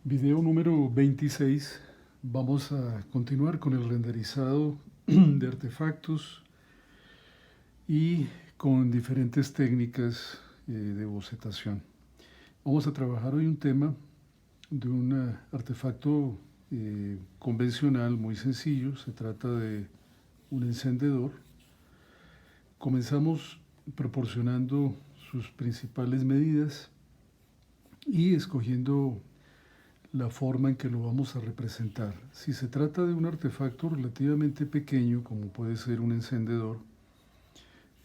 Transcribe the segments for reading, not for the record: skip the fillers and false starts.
Video número 26. Vamos a continuar con el renderizado de artefactos y con diferentes técnicas de bocetación. Vamos a trabajar hoy un tema de un artefacto convencional muy sencillo. Se trata de un encendedor. Comenzamos proporcionando sus principales medidas y escogiendo la forma en que lo vamos a representar. Si se trata de un artefacto relativamente pequeño, como puede ser un encendedor,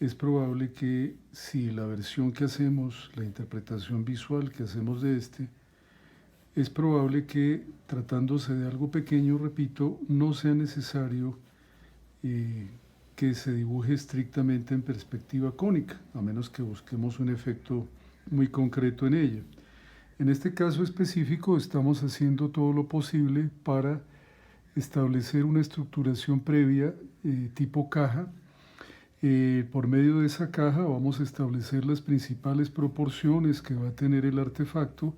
es probable que si la versión que hacemos, la interpretación visual que hacemos de este, es probable que tratándose de algo pequeño, repito, no sea necesario que se dibuje estrictamente en perspectiva cónica, a menos que busquemos un efecto muy concreto en ella. En este caso específico estamos haciendo todo lo posible para establecer una estructuración previa tipo caja. Por medio de esa caja vamos a establecer las principales proporciones que va a tener el artefacto,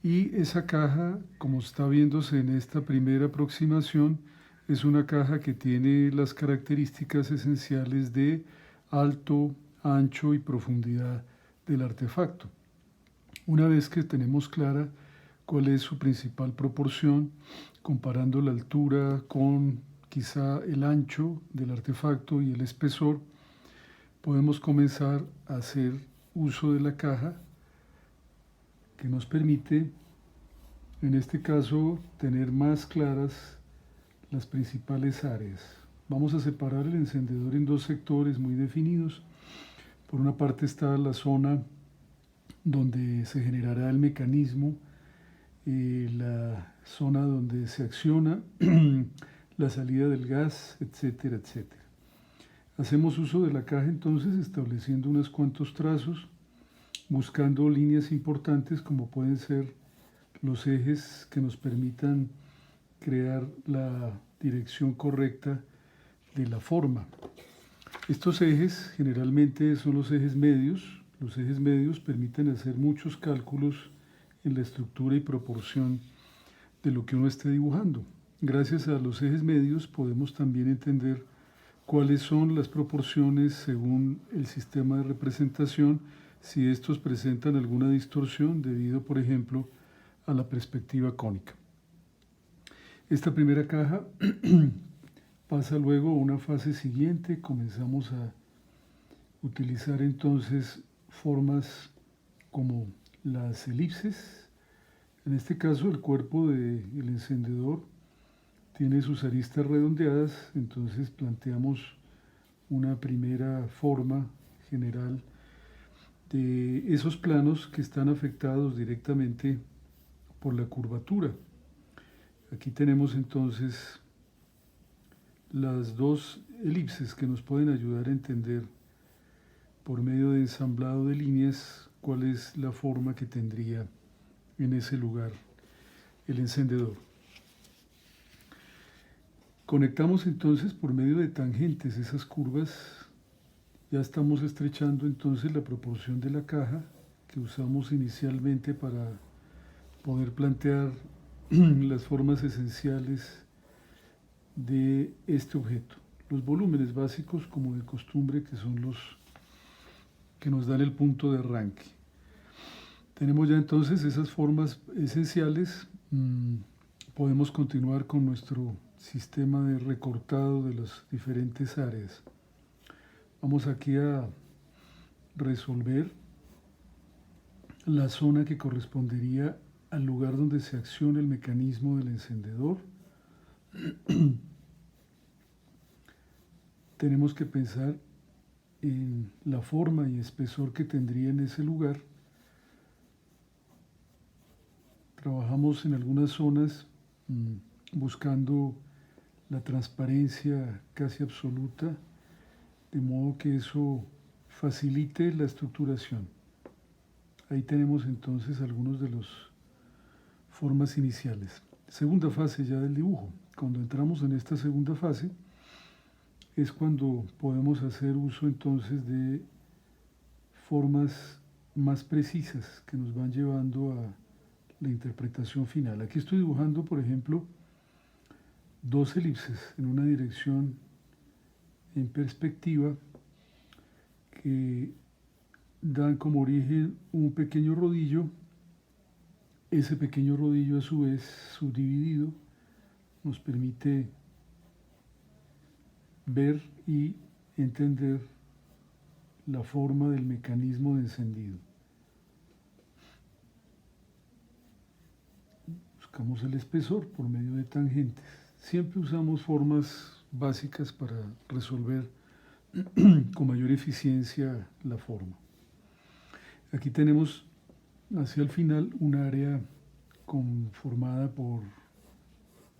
y esa caja, como está viéndose en esta primera aproximación, es una caja que tiene las características esenciales de alto, ancho y profundidad del artefacto. Una vez que tenemos clara cuál es su principal proporción, comparando la altura con quizá el ancho del artefacto y el espesor, podemos comenzar a hacer uso de la caja, que nos permite, en este caso, tener más claras las principales áreas. Vamos a separar el encendedor en dos sectores muy definidos. Por una parte está la zona donde se generará el mecanismo, la zona donde se acciona, la salida del gas, etcétera, etcétera. Hacemos uso de la caja entonces estableciendo unos cuantos trazos, buscando líneas importantes como pueden ser los ejes que nos permitan crear la dirección correcta de la forma. Estos ejes generalmente son los ejes medios. Los ejes medios permiten hacer muchos cálculos en la estructura y proporción de lo que uno esté dibujando. Gracias a los ejes medios podemos también entender cuáles son las proporciones según el sistema de representación, si estos presentan alguna distorsión debido, por ejemplo, a la perspectiva cónica. Esta primera caja pasa luego a una fase siguiente. Comenzamos a utilizar entonces formas como las elipses. En este caso el cuerpo del encendedor tiene sus aristas redondeadas, entonces planteamos una primera forma general de esos planos que están afectados directamente por la curvatura. Aquí tenemos entonces las dos elipses que nos pueden ayudar a entender por medio de ensamblado de líneas cuál es la forma que tendría en ese lugar el encendedor. Conectamos entonces por medio de tangentes esas curvas. Ya estamos estrechando entonces la proporción de la caja que usamos inicialmente para poder plantear las formas esenciales de este objeto. Los volúmenes básicos, como de costumbre, que son los que nos dan el punto de arranque. Tenemos ya entonces esas formas esenciales. Podemos continuar con nuestro sistema de recortado de las diferentes áreas. Vamos aquí a resolver la zona que correspondería al lugar donde se acciona el mecanismo del encendedor. Tenemos que pensar en la forma y espesor que tendría en ese lugar. Trabajamos en algunas zonas buscando la transparencia casi absoluta, de modo que eso facilite la estructuración. Ahí tenemos entonces algunos de las formas iniciales. Segunda fase ya del dibujo. Cuando entramos en esta segunda fase es cuando podemos hacer uso entonces de formas más precisas que nos van llevando a la interpretación final. Aquí estoy dibujando, por ejemplo, dos elipses en una dirección en perspectiva que dan como origen un pequeño rodillo. Ese pequeño rodillo, a su vez subdividido, nos permite ver y entender la forma del mecanismo de encendido. Buscamos el espesor por medio de tangentes. Siempre usamos formas básicas para resolver con mayor eficiencia la forma. Aquí tenemos hacia el final un área conformada por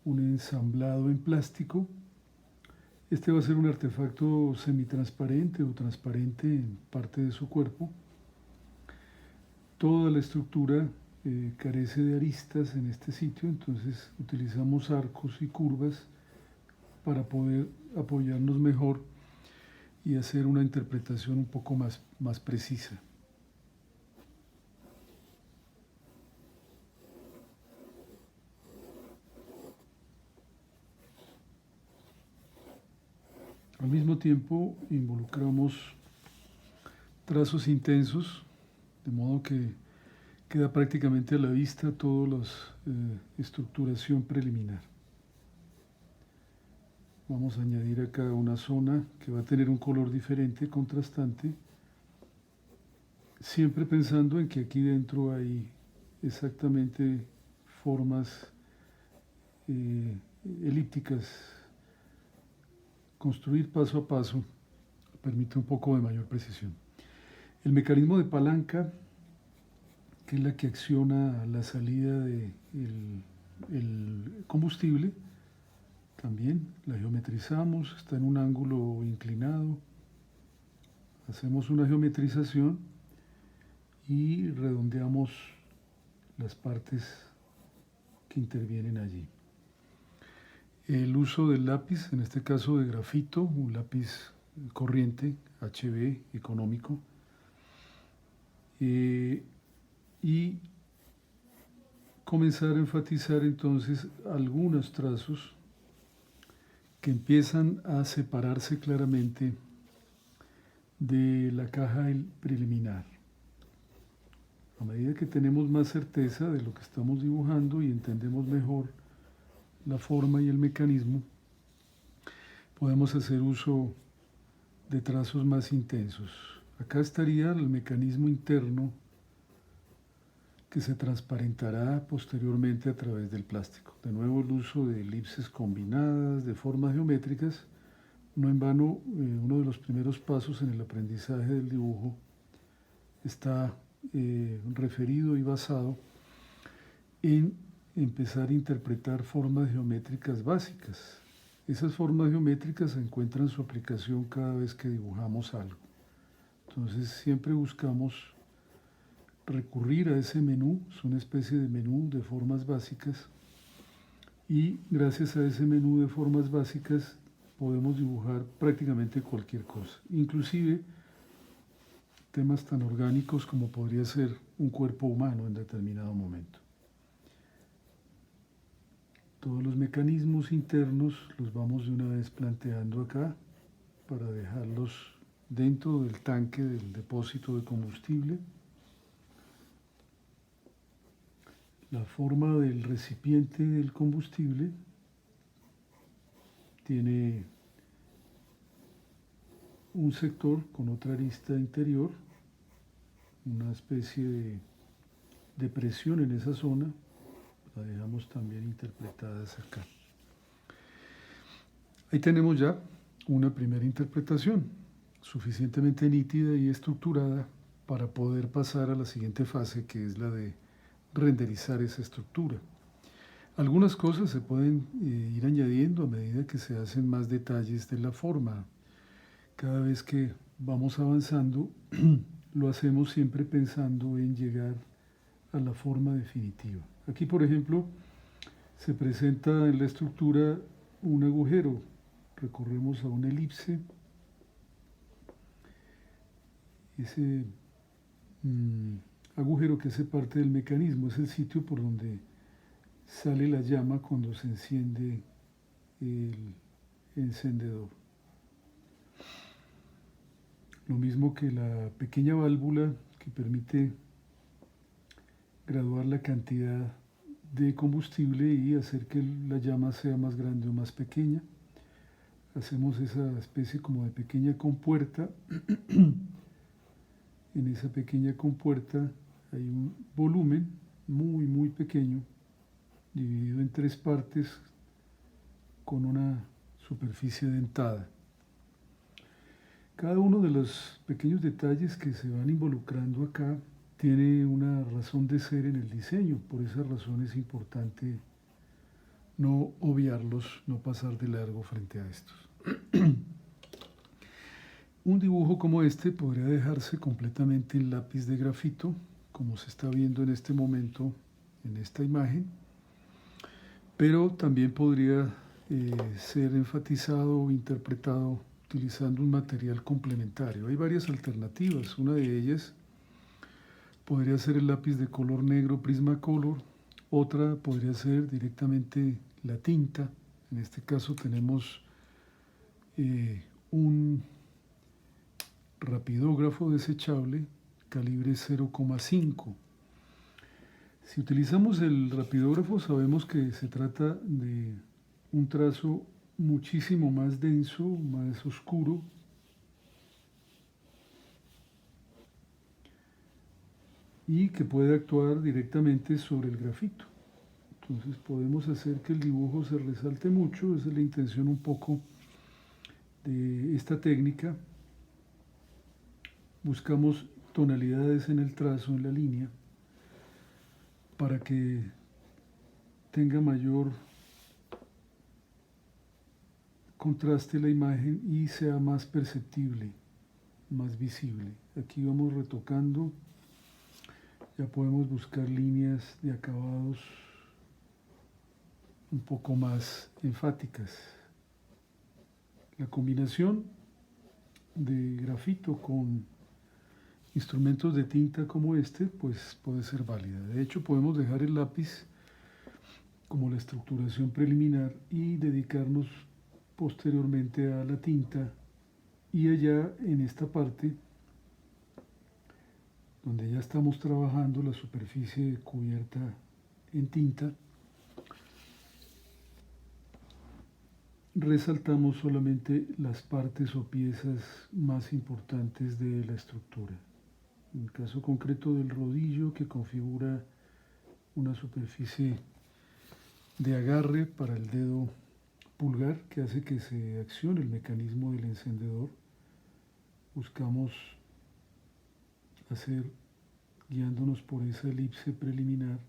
un ensamblado en plástico. Este va a ser un artefacto semitransparente o transparente en parte de su cuerpo. Toda la estructura carece de aristas en este sitio, entonces utilizamos arcos y curvas para poder apoyarnos mejor y hacer una interpretación un poco más precisa. Al mismo tiempo involucramos trazos intensos, de modo que queda prácticamente a la vista toda la estructuración preliminar. Vamos a añadir acá una zona que va a tener un color diferente, contrastante, siempre pensando en que aquí dentro hay exactamente formas elípticas. Construir paso a paso permite un poco de mayor precisión. El mecanismo de palanca, que es la que acciona la salida del combustible, también la geometrizamos, está en un ángulo inclinado. Hacemos una geometrización y redondeamos las partes que intervienen allí. El uso del lápiz, en este caso de grafito, un lápiz corriente, HB, económico, y comenzar a enfatizar entonces algunos trazos que empiezan a separarse claramente de la caja preliminar. A medida que tenemos más certeza de lo que estamos dibujando y entendemos mejor la forma y el mecanismo, podemos hacer uso de trazos más intensos. Acá estaría el mecanismo interno que se transparentará posteriormente a través del plástico. De nuevo el uso de elipses combinadas, de formas geométricas. No en vano, uno de los primeros pasos en el aprendizaje del dibujo está referido y basado en empezar a interpretar formas geométricas básicas. Esas formas geométricas encuentran su aplicación cada vez que dibujamos algo. Entonces siempre buscamos recurrir a ese menú, es una especie de menú de formas básicas, y gracias a ese menú de formas básicas podemos dibujar prácticamente cualquier cosa, inclusive temas tan orgánicos como podría ser un cuerpo humano en determinado momento. Todos los mecanismos internos los vamos de una vez planteando acá para dejarlos dentro del tanque del depósito de combustible. La forma del recipiente del combustible tiene un sector con otra arista interior, una especie de presión en esa zona. La dejamos también interpretadas acá. Ahí tenemos ya una primera interpretación suficientemente nítida y estructurada para poder pasar a la siguiente fase, que es la de renderizar esa estructura. Algunas cosas se pueden ir añadiendo a medida que se hacen más detalles de la forma. Cada vez que vamos avanzando, lo hacemos siempre pensando en llegar a la forma definitiva. Aquí, por ejemplo, se presenta en la estructura un agujero. Recorremos a una elipse. agujero que hace parte del mecanismo, es el sitio por donde sale la llama cuando se enciende el encendedor. Lo mismo que la pequeña válvula que permite graduar la cantidad de combustible y hacer que la llama sea más grande o más pequeña. Hacemos esa especie como de pequeña compuerta. En esa pequeña compuerta hay un volumen muy pequeño, dividido en 3 partes con una superficie dentada. Cada uno de los pequeños detalles que se van involucrando acá tiene una razón de ser en el diseño. Por esa razón es importante no obviarlos, no pasar de largo frente a estos. Un dibujo como este podría dejarse completamente en lápiz de grafito, como se está viendo en este momento en esta imagen, pero también podría ser enfatizado o interpretado utilizando un material complementario. Hay varias alternativas. Una de ellas podría ser el lápiz de color negro Prismacolor. Otra podría ser directamente la tinta. En este caso tenemos un rapidógrafo desechable calibre 0,5. Si utilizamos el rapidógrafo sabemos que se trata de un trazo muchísimo más denso, más oscuro, y que puede actuar directamente sobre el grafito. Entonces podemos hacer que el dibujo se resalte mucho. Esa es la intención un poco de esta técnica. Buscamos tonalidades en el trazo, en la línea, para que tenga mayor contraste la imagen y sea más perceptible, más visible. Aquí vamos retocando, ya podemos buscar líneas de acabados un poco más enfáticas. La combinación de grafito con instrumentos de tinta como este, pues puede ser válida. De hecho, podemos dejar el lápiz como la estructuración preliminar y dedicarnos posteriormente a la tinta, y allá en esta parte donde ya estamos trabajando la superficie cubierta en tinta, resaltamos solamente las partes o piezas más importantes de la estructura. En el caso concreto del rodillo, que configura una superficie de agarre para el dedo pulgar que hace que se accione el mecanismo del encendedor, buscamos hacer, guiándonos por esa elipse preliminar,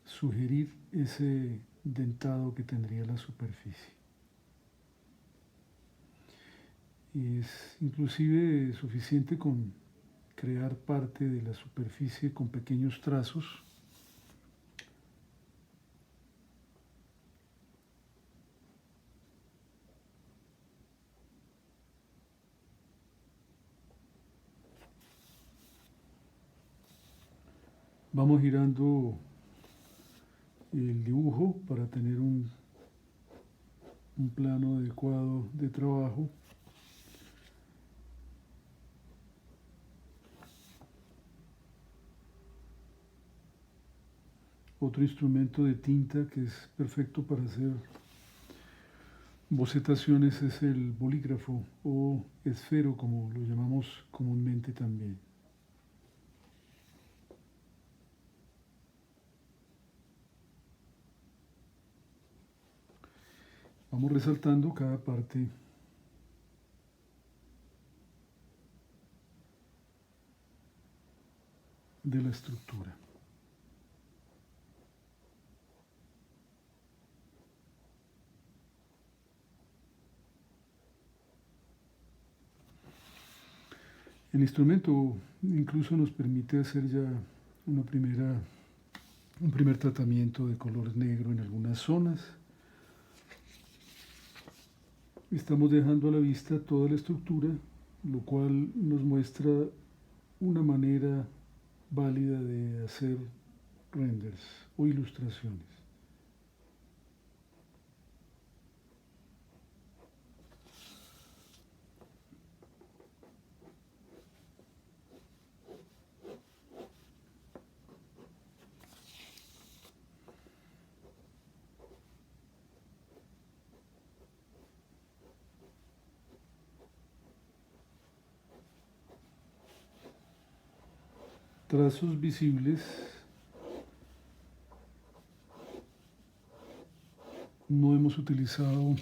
sugerir ese dentado que tendría la superficie. Y es inclusive suficiente con crear parte de la superficie con pequeños trazos. Vamos girando el dibujo para tener un plano adecuado de trabajo. Otro instrumento de tinta que es perfecto para hacer bocetaciones es el bolígrafo o esfero, como lo llamamos comúnmente también. Vamos resaltando cada parte de la estructura. El instrumento incluso nos permite hacer ya un primer tratamiento de color negro en algunas zonas. Estamos dejando a la vista toda la estructura, lo cual nos muestra una manera válida de hacer renders o ilustraciones. Trazos visibles no hemos utilizado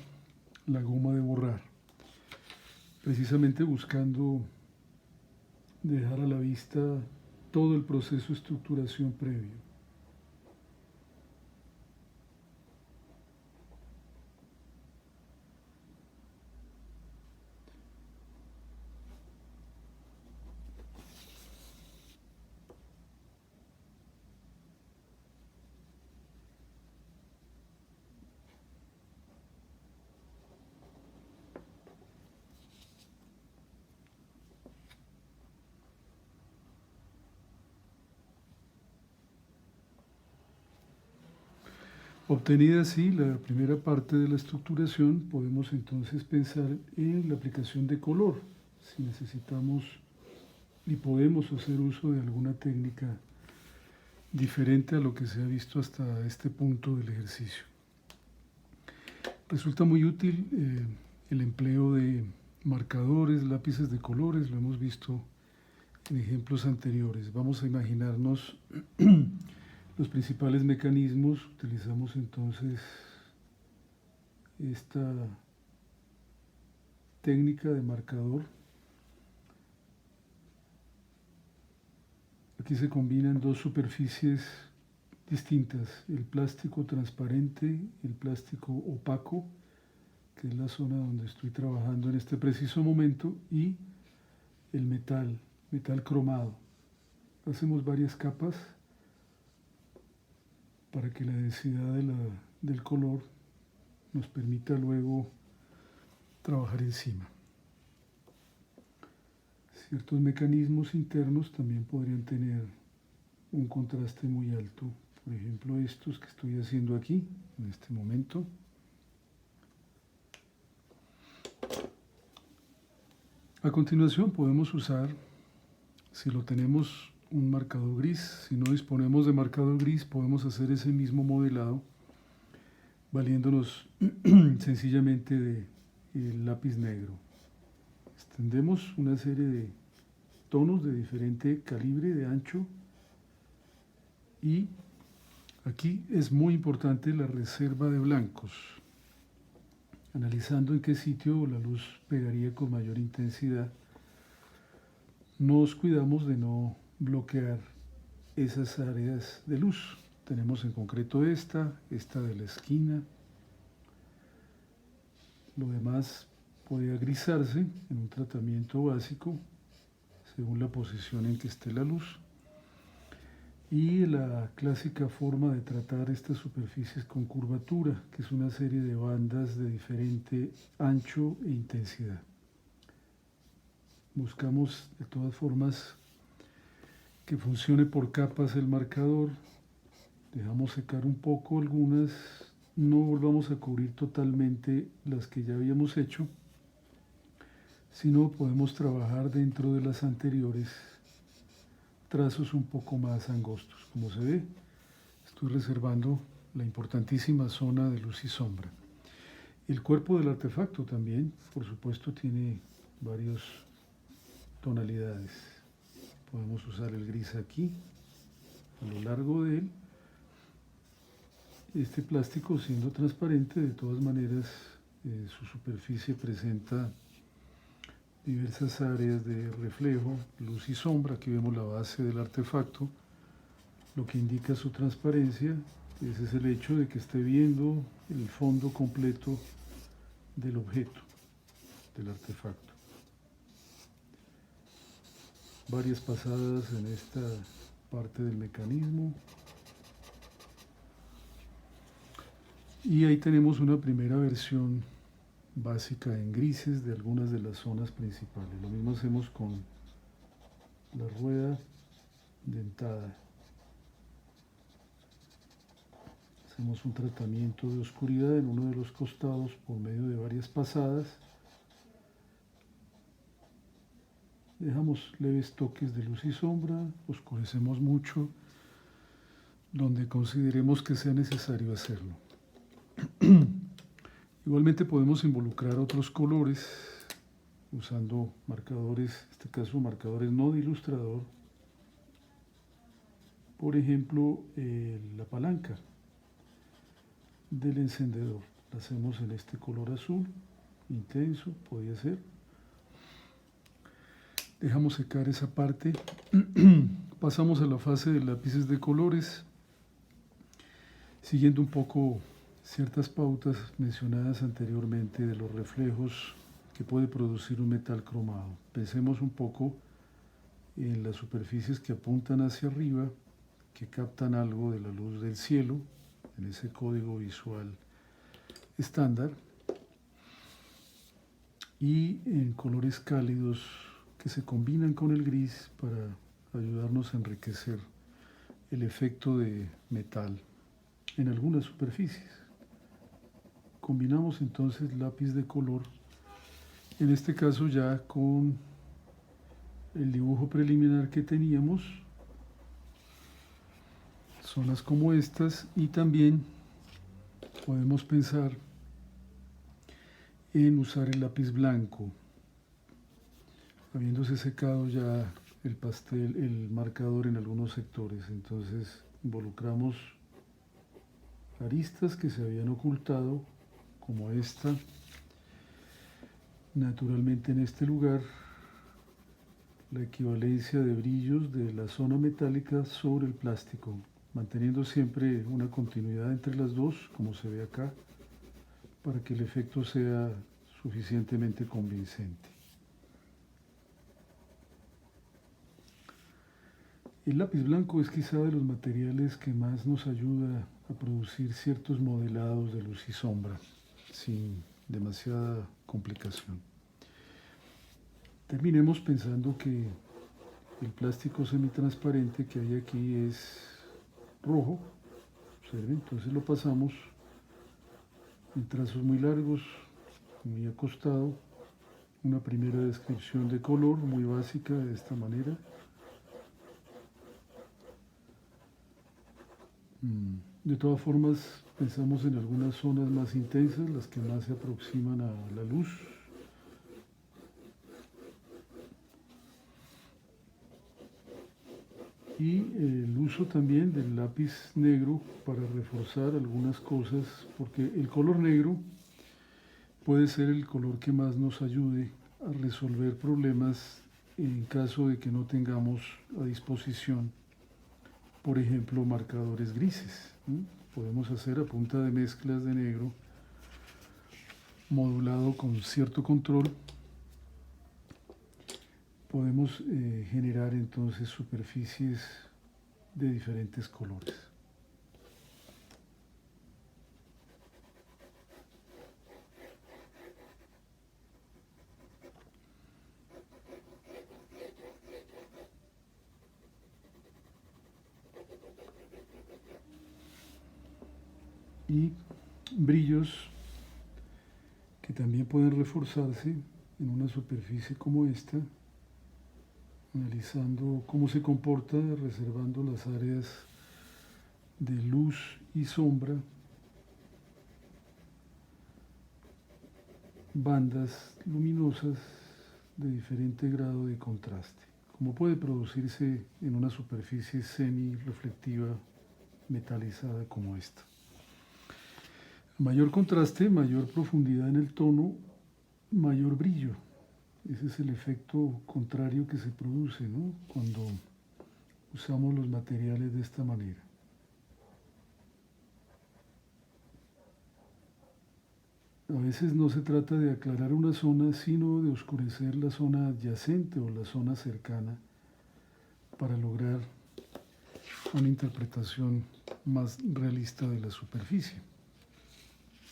la goma de borrar, precisamente buscando dejar a la vista todo el proceso de estructuración previo. Obtenida así la primera parte de la estructuración, podemos entonces pensar en la aplicación de color, si necesitamos y podemos hacer uso de alguna técnica diferente a lo que se ha visto hasta este punto del ejercicio. Resulta muy útil el empleo de marcadores, lápices de colores, lo hemos visto en ejemplos anteriores. Vamos a imaginarnos los principales mecanismos. Utilizamos entonces esta técnica de marcador. Aquí se combinan dos superficies distintas, el plástico transparente, el plástico opaco, que es la zona donde estoy trabajando en este preciso momento, y el metal cromado. Hacemos varias capas para que la densidad del color nos permita luego trabajar encima. Ciertos mecanismos internos también podrían tener un contraste muy alto. Por ejemplo, estos que estoy haciendo aquí, en este momento. A continuación podemos usar, si lo tenemos, un marcador gris. Si no disponemos de marcador gris, podemos hacer ese mismo modelado valiéndonos sencillamente del lápiz negro. Extendemos una serie de tonos de diferente calibre, de ancho, y aquí es muy importante la reserva de blancos, analizando en qué sitio la luz pegaría con mayor intensidad. Nos cuidamos de no bloquear esas áreas de luz. Tenemos en concreto esta de la esquina. Lo demás podría grisarse en un tratamiento básico según la posición en que esté la luz. Y la clásica forma de tratar estas superficies con curvatura, que es una serie de bandas de diferente ancho e intensidad. Buscamos de todas formas que funcione por capas el marcador. Dejamos secar un poco algunas, no volvamos a cubrir totalmente las que ya habíamos hecho, sino podemos trabajar dentro de las anteriores trazos un poco más angostos. Como se ve, estoy reservando la importantísima zona de luz y sombra. El cuerpo del artefacto también, por supuesto, tiene varias tonalidades. Podemos usar el gris aquí, a lo largo de él. Este plástico, siendo transparente, de todas maneras, su superficie presenta diversas áreas de reflejo, luz y sombra. Aquí vemos la base del artefacto, lo que indica su transparencia. Ese es el hecho de que esté viendo el fondo completo del objeto, del artefacto. Varias pasadas en esta parte del mecanismo. Y ahí tenemos una primera versión básica en grises de algunas de las zonas principales. Lo mismo hacemos con la rueda dentada. Hacemos un tratamiento de oscuridad en uno de los costados por medio de varias pasadas. Dejamos leves toques de luz y sombra, oscurecemos mucho donde consideremos que sea necesario hacerlo. Igualmente podemos involucrar otros colores usando marcadores, en este caso marcadores no de ilustrador. Por ejemplo, la palanca del encendedor. La hacemos en este color azul, intenso, podría ser. Dejamos secar esa parte. Pasamos a la fase de lápices de colores, siguiendo un poco ciertas pautas mencionadas anteriormente de los reflejos que puede producir un metal cromado. Pensemos un poco en las superficies que apuntan hacia arriba, que captan algo de la luz del cielo, en ese código visual estándar, y en colores cálidos que se combinan con el gris para ayudarnos a enriquecer el efecto de metal en algunas superficies. Combinamos entonces lápiz de color, en este caso ya con el dibujo preliminar que teníamos, zonas como estas, y también podemos pensar en usar el lápiz blanco, habiéndose secado ya el pastel, el marcador en algunos sectores. Entonces involucramos aristas que se habían ocultado, como esta, naturalmente en este lugar, la equivalencia de brillos de la zona metálica sobre el plástico, manteniendo siempre una continuidad entre las dos, como se ve acá, para que el efecto sea suficientemente convincente. El lápiz blanco es quizá de los materiales que más nos ayuda a producir ciertos modelados de luz y sombra, sin demasiada complicación. Terminemos pensando que el plástico semitransparente que hay aquí es rojo. Observen, entonces lo pasamos en trazos muy largos, muy acostado. Una primera descripción de color muy básica de esta manera. De todas formas, pensamos en algunas zonas más intensas, las que más se aproximan a la luz. Y el uso también del lápiz negro para reforzar algunas cosas, porque el color negro puede ser el color que más nos ayude a resolver problemas en caso de que no tengamos a disposición, por ejemplo, marcadores grises. Podemos hacer a punta de mezclas de negro, modulado con cierto control. Podemos generar entonces superficies de diferentes colores. Y brillos que también pueden reforzarse en una superficie como esta, analizando cómo se comporta, reservando las áreas de luz y sombra, bandas luminosas de diferente grado de contraste, como puede producirse en una superficie semi-reflectiva metalizada como esta. Mayor contraste, mayor profundidad en el tono, mayor brillo. Ese es el efecto contrario que se produce, ¿no?, cuando usamos los materiales de esta manera. A veces no se trata de aclarar una zona, sino de oscurecer la zona adyacente o la zona cercana para lograr una interpretación más realista de la superficie.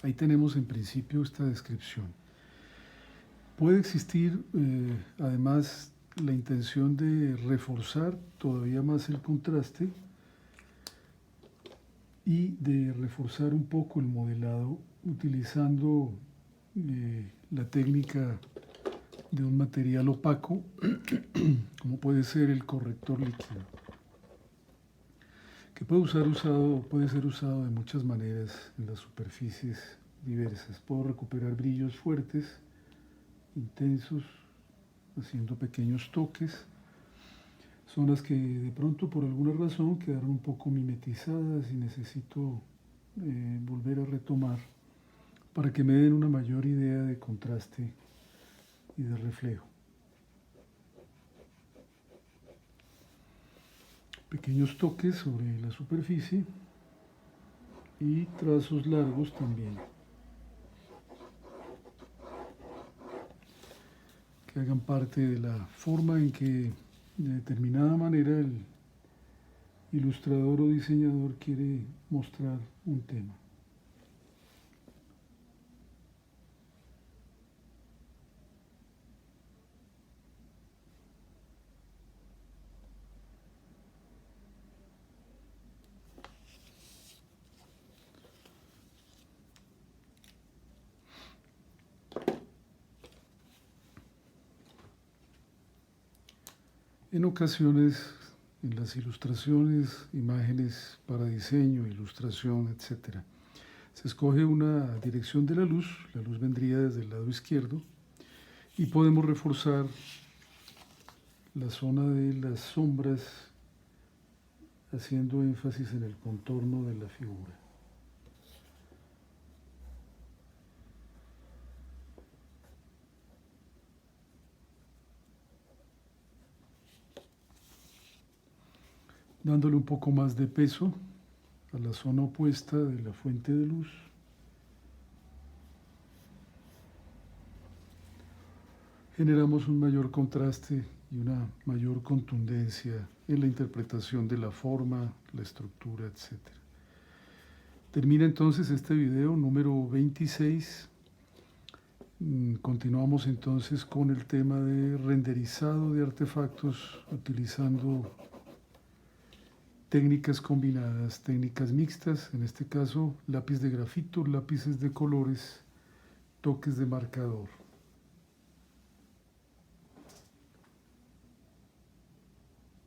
Ahí tenemos en principio esta descripción. Puede existir además la intención de reforzar todavía más el contraste y de reforzar un poco el modelado utilizando la técnica de un material opaco como puede ser el corrector líquido, que puede ser usado de muchas maneras en las superficies diversas. Puedo recuperar brillos fuertes, intensos, haciendo pequeños toques, zonas que de pronto por alguna razón quedaron un poco mimetizadas y necesito volver a retomar para que me den una mayor idea de contraste y de reflejo. Pequeños toques sobre la superficie y trazos largos también, que hagan parte de la forma en que de determinada manera el ilustrador o diseñador quiere mostrar un tema. En ocasiones, en las ilustraciones, imágenes para diseño, ilustración, etc., se escoge una dirección de la luz vendría desde el lado izquierdo, y podemos reforzar la zona de las sombras haciendo énfasis en el contorno de la figura. Dándole un poco más de peso a la zona opuesta de la fuente de luz. Generamos un mayor contraste y una mayor contundencia en la interpretación de la forma, la estructura, etc. Termina entonces este video número 26. Continuamos entonces con el tema de renderizado de artefactos utilizando técnicas combinadas, técnicas mixtas, en este caso lápiz de grafito, lápices de colores, toques de marcador.